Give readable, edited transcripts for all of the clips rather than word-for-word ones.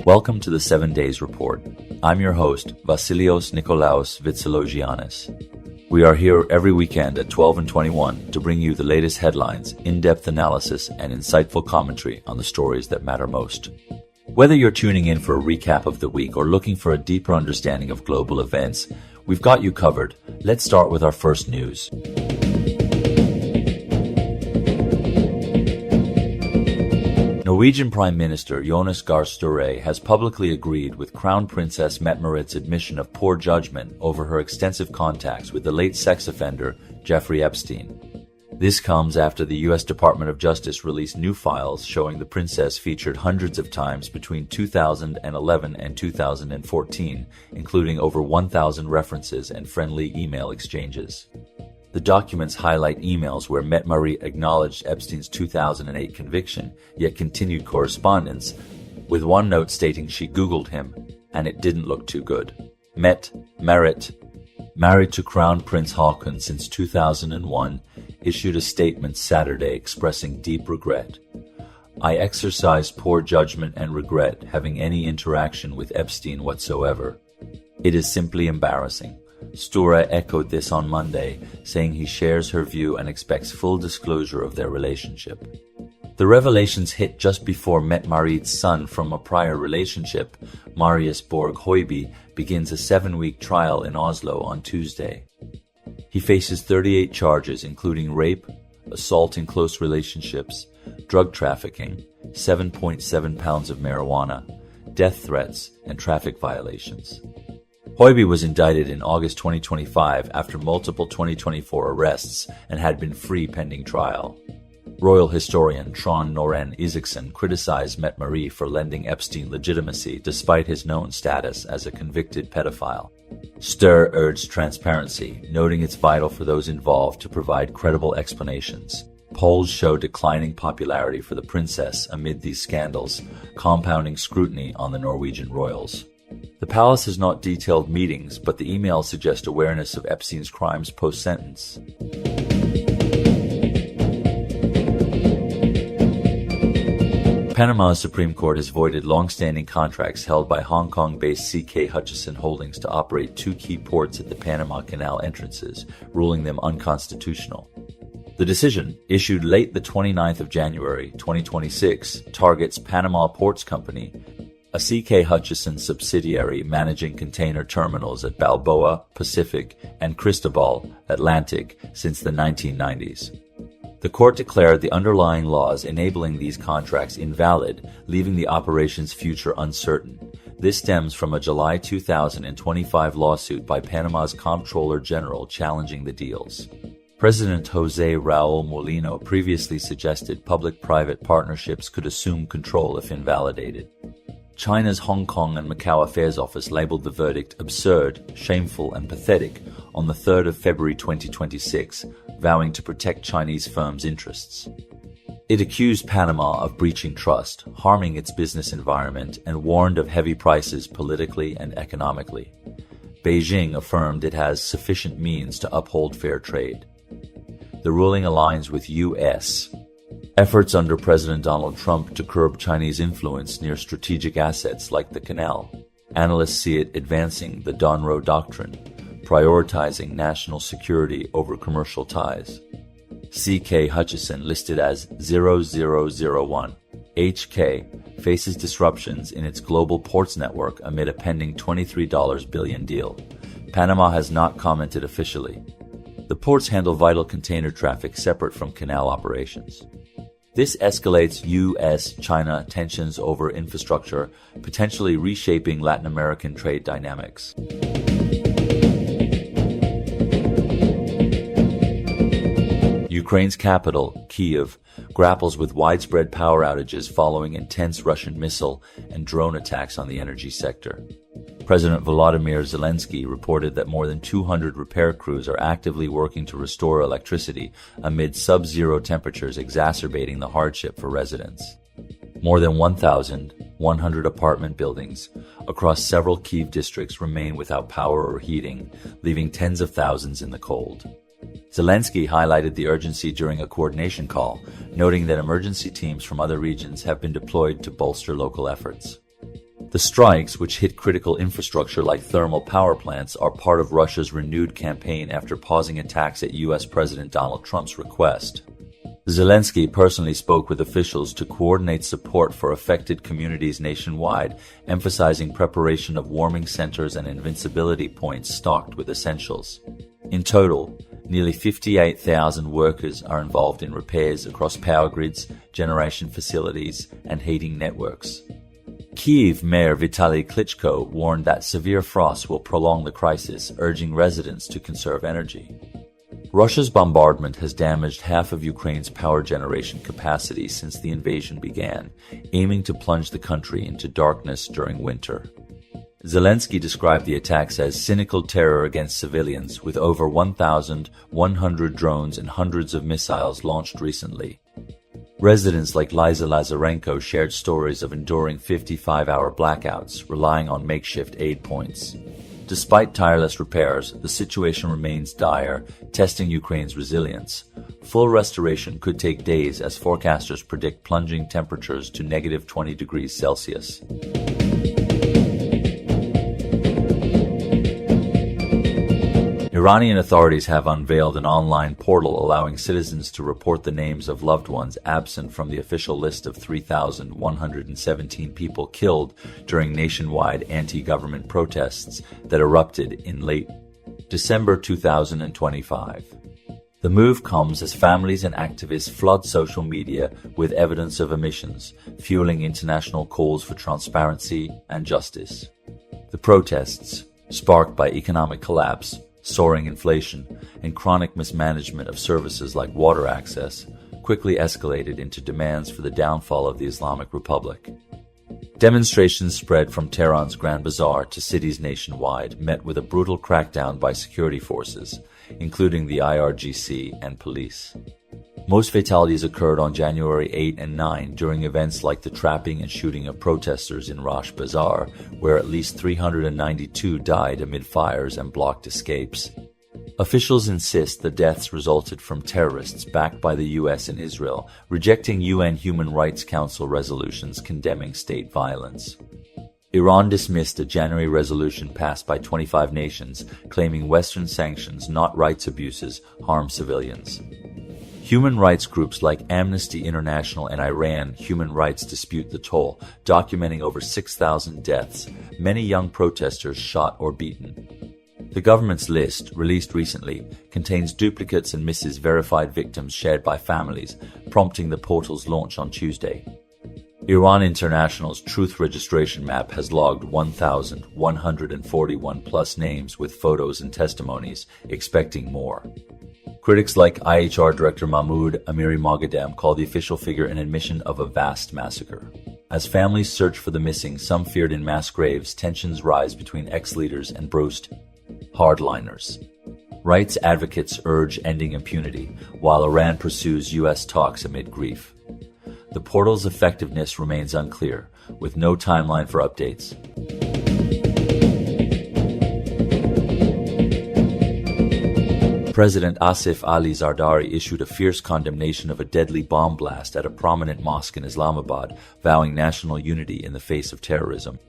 Welcome to the 7 Days Report. I'm your host, Vasilios Nikolaos Vitsalogiannis. We are here every weekend at 12 and 21 to bring you the latest headlines, in-depth analysis, and insightful commentary on the stories that matter most. Whether you're tuning in for a recap of the week or looking for a deeper understanding of global events, we've got you covered. Let's start with our first news. Norwegian Prime Minister Jonas Gahr Støre has publicly agreed with Crown Princess Mette-Marit's admission of poor judgment over her extensive contacts with the late sex offender Jeffrey Epstein. This comes after the U.S. Department of Justice released new files showing the princess featured hundreds of times between 2011 and 2014, including over 1,000 references and friendly email exchanges. The documents highlight emails where Mette-Marit acknowledged Epstein's 2008 conviction, yet continued correspondence, with one note stating she Googled him, and it didn't look too good. Mette-Marit, married to Crown Prince Haakon since 2001, issued a statement Saturday expressing deep regret. "I exercise poor judgment and regret having any interaction with Epstein whatsoever. It is simply embarrassing." Støre echoed this on Monday, saying he shares her view and expects full disclosure of their relationship. The revelations hit just before Mette-Marit's son from a prior relationship, Marius Borg Høiby, begins a 7-week trial in Oslo on Tuesday. He faces 38 charges including rape, assault in close relationships, drug trafficking, 7.7 pounds of marijuana, death threats, and traffic violations. Høiby was indicted in August 2025 after multiple 2024 arrests and had been free pending trial. Royal historian Trond Noren Isaacson criticized Mette-Marit for lending Epstein legitimacy despite his known status as a convicted pedophile. Støre urged transparency, noting it's vital for those involved to provide credible explanations. Polls show declining popularity for the princess amid these scandals, compounding scrutiny on the Norwegian royals. The palace has not detailed meetings, but the emails suggest awareness of Epstein's crimes post-sentence. Panama's Supreme Court has voided long-standing contracts held by Hong Kong-based CK Hutchison Holdings to operate 2 key ports at the Panama Canal entrances, ruling them unconstitutional. The decision, issued late the 29th of January 2026, targets Panama Ports Company, a CK Hutchison subsidiary managing container terminals at Balboa, Pacific, and Cristobal, Atlantic, since the 1990s. The court declared the underlying laws enabling these contracts invalid, leaving the operation's future uncertain. This stems from a July 2025 lawsuit by Panama's Comptroller General challenging the deals. President Jose Raul Molino previously suggested public-private partnerships could assume control if invalidated. China's Hong Kong and Macau Affairs Office labeled the verdict absurd, shameful, and pathetic on the 3rd of February 2026, vowing to protect Chinese firms' interests. It accused Panama of breaching trust, harming its business environment, and warned of heavy prices politically and economically. Beijing affirmed it has sufficient means to uphold fair trade. The ruling aligns with U.S. efforts under President Donald Trump to curb Chinese influence near strategic assets like the canal. Analysts see it advancing the Donroe Doctrine, prioritizing national security over commercial ties. CK Hutchison, listed as 0001 HK, faces disruptions in its global ports network amid a pending $23 billion deal. Panama has not commented officially. The ports handle vital container traffic separate from canal operations. This escalates U.S.-China tensions over infrastructure, potentially reshaping Latin American trade dynamics. Ukraine's capital, Kyiv, grapples with widespread power outages following intense Russian missile and drone attacks on the energy sector. President Volodymyr Zelensky reported that more than 200 repair crews are actively working to restore electricity amid sub-zero temperatures exacerbating the hardship for residents. More than 1,100 apartment buildings across several Kyiv districts remain without power or heating, leaving tens of thousands in the cold. Zelensky highlighted the urgency during a coordination call, noting that emergency teams from other regions have been deployed to bolster local efforts. The strikes, which hit critical infrastructure like thermal power plants, are part of Russia's renewed campaign after pausing attacks at U.S. President Donald Trump's request. Zelensky personally spoke with officials to coordinate support for affected communities nationwide, emphasizing preparation of warming centers and invincibility points stocked with essentials. In total, nearly 58,000 workers are involved in repairs across power grids, generation facilities, and heating networks. Kyiv Mayor Vitaly Klitschko warned that severe frost will prolong the crisis, urging residents to conserve energy. Russia's bombardment has damaged half of Ukraine's power generation capacity since the invasion began, aiming to plunge the country into darkness during winter. Zelensky described the attacks as cynical terror against civilians, with over 1,100 drones and hundreds of missiles launched recently. Residents like Liza Lazarenko shared stories of enduring 55-hour blackouts, relying on makeshift aid points. Despite tireless repairs, the situation remains dire, testing Ukraine's resilience. Full restoration could take days as forecasters predict plunging temperatures to negative 20 degrees Celsius. Iranian authorities have unveiled an online portal allowing citizens to report the names of loved ones absent from the official list of 3,117 people killed during nationwide anti-government protests that erupted in late December 2025. The move comes as families and activists flood social media with evidence of omissions, fueling international calls for transparency and justice. The protests, sparked by economic collapse, soaring inflation, and chronic mismanagement of services like water access, quickly escalated into demands for the downfall of the Islamic Republic. Demonstrations spread from Tehran's Grand Bazaar to cities nationwide, met with a brutal crackdown by security forces, including the IRGC and police. Most fatalities occurred on January 8 and 9 during events like the trapping and shooting of protesters in Rosh Bazaar, where at least 392 died amid fires and blocked escapes. Officials insist the deaths resulted from terrorists backed by the U.S. and Israel, rejecting UN Human Rights Council resolutions condemning state violence. Iran dismissed a January resolution passed by 25 nations, claiming Western sanctions, not rights abuses, harm civilians. Human rights groups like Amnesty International and Iran Human Rights dispute the toll, documenting over 6,000 deaths, many young protesters shot or beaten. The government's list, released recently, contains duplicates and misses verified victims shared by families, prompting the portal's launch on Tuesday. Iran International's Truth Registration Map has logged 1,141 plus names with photos and testimonies, expecting more. Critics like IHR Director Mahmoud Amiri Moghadam call the official figure an admission of a vast massacre. As families search for the missing, some feared in mass graves, tensions rise between ex-leaders and bruised hardliners. Rights advocates urge ending impunity, while Iran pursues U.S. talks amid grief. The portal's effectiveness remains unclear, with no timeline for updates. President Asif Ali Zardari issued a fierce condemnation of a deadly bomb blast at a prominent mosque in Islamabad, vowing national unity in the face of terrorism.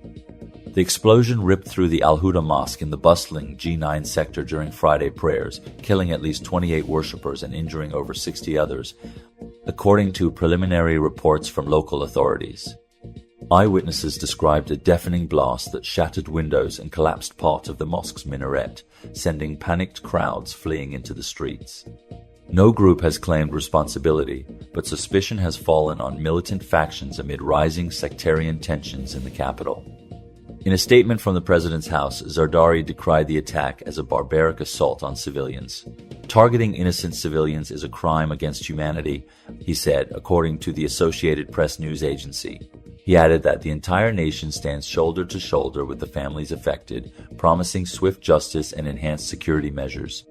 The explosion ripped through the Al-Huda Mosque in the bustling G9 sector during Friday prayers, killing at least 28 worshippers and injuring over 60 others, according to preliminary reports from local authorities. Eyewitnesses described a deafening blast that shattered windows and collapsed part of the mosque's minaret, sending panicked crowds fleeing into the streets. No group has claimed responsibility, but suspicion has fallen on militant factions amid rising sectarian tensions in the capital. In a statement from the president's house, Zardari decried the attack as a barbaric assault on civilians. Targeting innocent civilians is a crime against humanity, he said, according to the Associated Press news agency. He added that the entire nation stands shoulder to shoulder with the families affected, promising swift justice and enhanced security measures.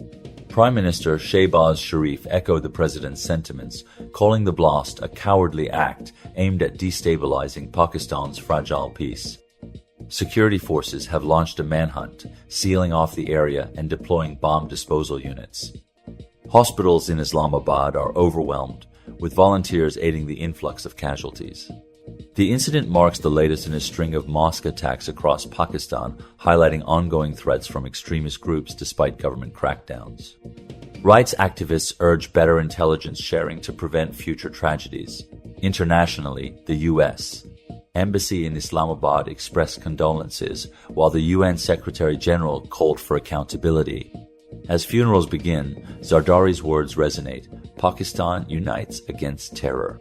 Prime Minister Shehbaz Sharif echoed the president's sentiments, calling the blast a cowardly act aimed at destabilizing Pakistan's fragile peace. Security forces have launched a manhunt, sealing off the area and deploying bomb disposal units. Hospitals in Islamabad are overwhelmed, with volunteers aiding the influx of casualties. The incident marks the latest in a string of mosque attacks across Pakistan, highlighting ongoing threats from extremist groups despite government crackdowns. Rights activists urge better intelligence sharing to prevent future tragedies. Internationally, the U.S. Embassy in Islamabad expressed condolences, while the UN Secretary General called for accountability. As funerals begin, Zardari's words resonate. Pakistan unites against terror.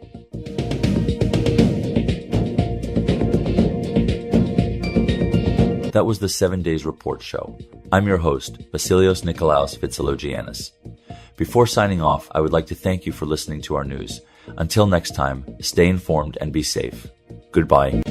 That was the 7 Days Report Show. I'm your host, Vasilios Nikolaos Vitsalogiannis. Before signing off, I would like to thank you for listening to our news. Until next time, stay informed and be safe. Goodbye.